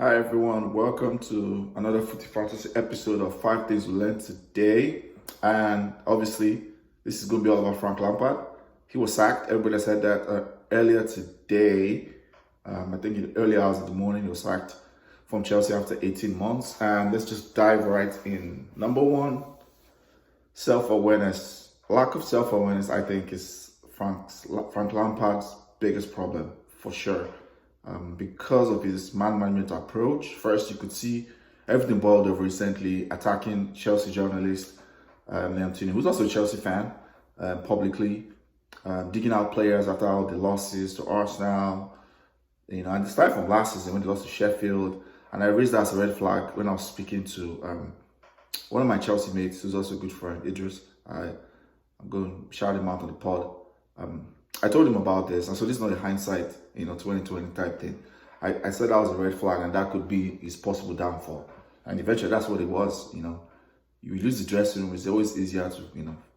Hi everyone, welcome to another Footy Fantasy episode of 5 Things We Learned Today. And obviously, this is going to be all about Frank Lampard. He was sacked. Everybody said that earlier today. I think in the early hours of the morning, he was sacked from Chelsea after 18 months. And let's just dive right in. Number one, self-awareness. Lack of self-awareness, I think, is Frank Lampard's biggest problem, for sure. Because of his man management approach. First, you could see everything boiled over recently, attacking Chelsea journalist Liam, who's also a Chelsea fan, publicly, digging out players after all the losses to Arsenal. And it started from last season when they lost to Sheffield. And I raised that as a red flag when I was speaking to one of my Chelsea mates, who's also a good friend, Idris. I'm going to shout him out on the pod. I told him about this, and so this is not a hindsight, 2020 type thing. I said that was a red flag, and that could be his possible downfall. And eventually, that's what it was. You lose the dressing room. It's always easier to,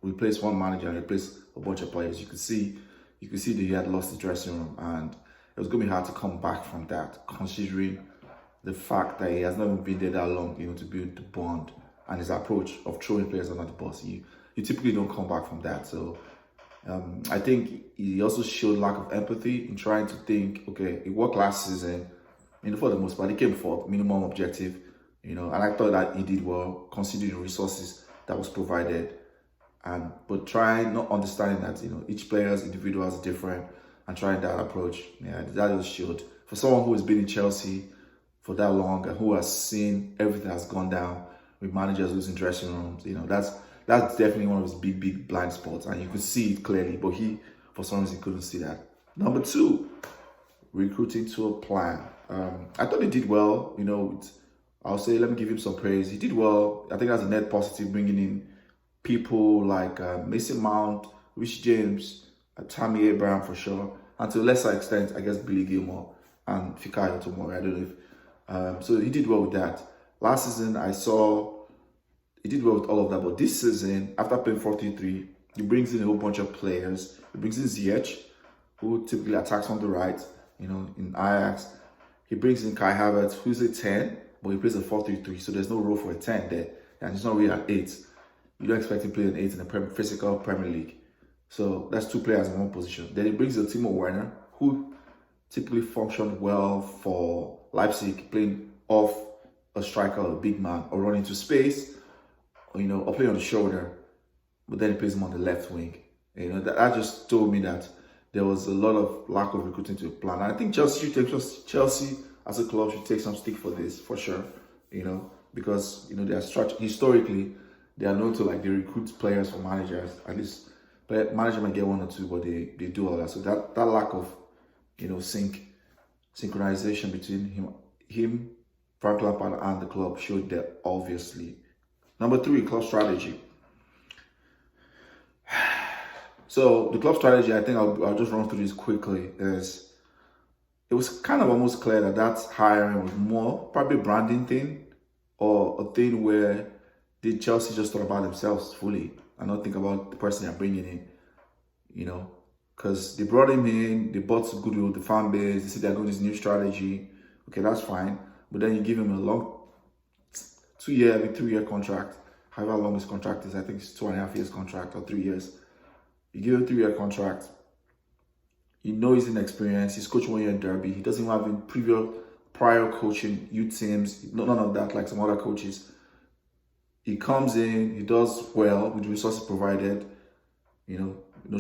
replace one manager and replace a bunch of players. You could see that he had lost the dressing room, and it was going to be hard to come back from that, considering the fact that he has not even been there that long, to build the bond and his approach of throwing players under the bus. You typically don't come back from that. So I think he also showed lack of empathy in trying to think, okay, it worked last season, for the most part, he came fourth, minimum objective, and I thought that he did well considering the resources that was provided. But trying, not understanding that, each player's individual is different and trying that approach, that just showed. For someone who has been in Chelsea for that long and who has seen everything that's gone down with managers losing dressing rooms, that's definitely one of his big blind spots, and you could see it clearly, but he, for some reason, couldn't see that. Number two, recruiting to a plan. I thought he did well, I'll say, let me give him some praise. He did well. I think that's a net positive, bringing in people like Mason Mount, Rich James, Tammy Abraham for sure, and to a lesser extent, I guess, Billy Gilmore and Fikayo Tomori. I don't know if, so he did well with that. Last season, I saw he did well with all of that, but this season, after playing 43, he brings in a whole bunch of players. He brings in Ziyech, who typically attacks on the right, in Ajax. He brings in Kai Havertz, who's a 10, but he plays a 4-3-3, so there's no role for a 10 there. And he's not really an 8. You don't expect him to play an 8 in a physical Premier League. So that's two players in one position. Then he brings in Timo Werner, who typically functioned well for Leipzig, playing off a striker or a big man, or running into space, or play on the shoulder, but then he plays him on the left wing. That just told me that there was a lot of lack of recruiting to a plan. And I think Chelsea as a club should take some stick for this, for sure. Because they are historically they are known to they recruit players for managers. At least manager might get one or two, but they do all that. So that lack of synchronization between him, Frank Lampard, and the club showed that obviously. Number three, club strategy. So the club strategy, I think I'll just run through this quickly, is it was kind of almost clear that hiring was more probably a branding thing, or a thing where did Chelsea just thought about themselves fully and not think about the person they're bringing in, because they brought him in, they bought some goodwill with the fan base, they said they're going this new strategy. Okay, that's fine. But then you give him a long 3-year contract, however long his contract is. I think it's 2.5 years contract or 3 years. You give him a 3-year contract. He's inexperienced. He's coached 1 year in Derby. He doesn't even have prior coaching youth teams. None of that, like some other coaches. He comes in. He does well with the resources provided. No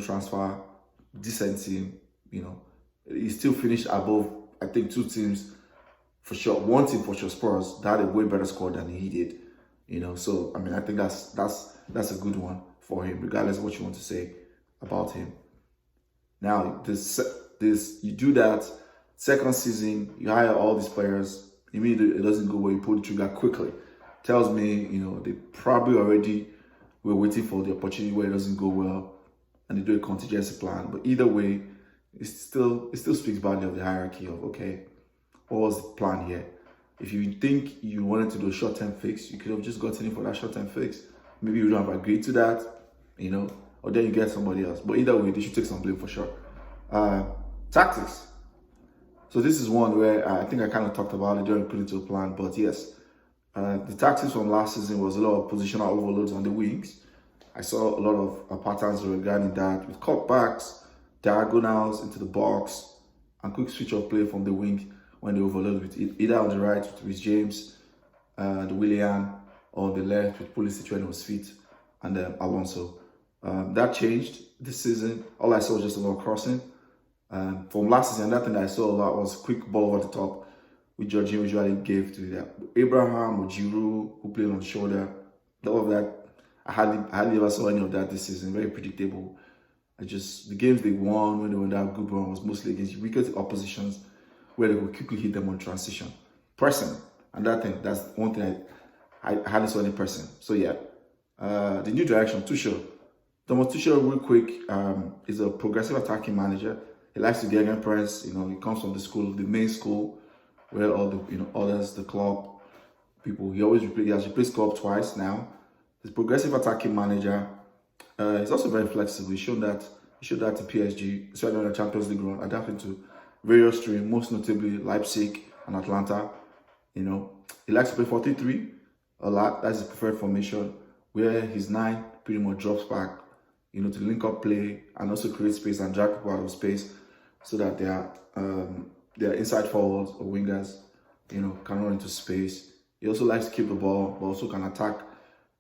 transfer, decent team. He still finished above, I think, 2 teams. For sure, one team for sure, Spurs, that had a way better score than he did, So I think that's a good one for him, regardless of what you want to say about him. Now, this you do that second season, you hire all these players. Immediately, it doesn't go well. You pull the trigger quickly. Tells me, they probably already were waiting for the opportunity where it doesn't go well, and they do a contingency plan. But either way, it still speaks badly of the hierarchy of okay. What was the plan here? If you think you wanted to do a short-term fix, you could have just gotten in for that short-term fix. Maybe you don't have agreed to that, or then you get somebody else. But either way, they should take some blame for sure. Tactics. So this is one where I think I kind of talked about it during putting to a plan, but yes, the tactics from last season was a lot of positional overloads on the wings. I saw a lot of patterns regarding that with cutbacks, diagonals into the box, and quick switch of play from the wing when they overload with either on the right with Rhys James, the Willian, or on the left with Pulisic when he was fit, and Alonso. That changed this season. All I saw was just a lot of crossing. From last season, that thing that I saw a lot was quick ball over the top, which Jorginho usually gave to Abraham or Giroud, who played on the shoulder. All of that, I hardly ever saw any of that this season. Very predictable. The games they won when they were in that good run was mostly against weaker oppositions, where they could quickly hit them on transition, pressing, and that's one thing I hardly saw any pressing. So yeah, the new direction, Tuchel. Thomas Tuchel, real quick, is a progressive attacking manager. He likes to get against press. He comes from the main school, where all the others, the club people. He has replaced club twice now. He's a progressive attacking manager. He's also very flexible. He showed that to PSG, especially on the Champions League run, adapting to various streams, most notably Leipzig and Atlanta. He likes to play 4-3 a lot. That's his preferred formation, where his 9 pretty much drops back, to link up play and also create space and drag people out of space, so that their inside forwards or wingers, can run into space. He also likes to keep the ball, but also can attack,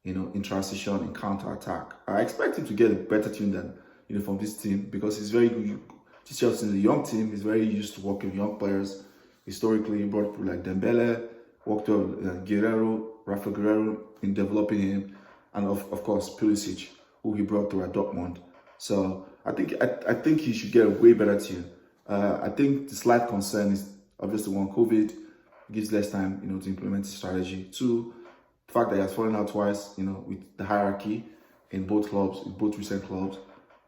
in transition, in counter attack. I expect him to get a better team than, from this team, because he's very good. This Chelsea is a young team. He's very used to working with young players. Historically, he brought people like Dembele, worked with Rafa Guerrero in developing him, and of course Pulisic, who he brought to at Dortmund. So I think he should get a way better team. I think the slight concern is obviously one, COVID gives less time, to implement his strategy. 2, the fact that he has fallen out twice, with the hierarchy in both clubs, in both recent clubs,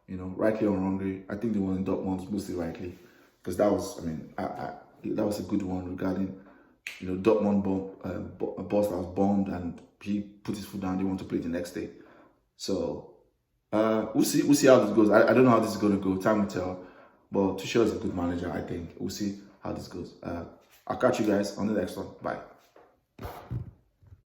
rightly or wrongly. I think the one in Dortmund was mostly rightly, because that was, that was a good one regarding, Dortmund a boss that was bombed and he put his foot down. They want to play the next day. So we'll see how this goes. I don't know how this is going to go. Time will tell. But Tuchel is a good manager, I think. We'll see how this goes. I'll catch you guys on the next one. Bye.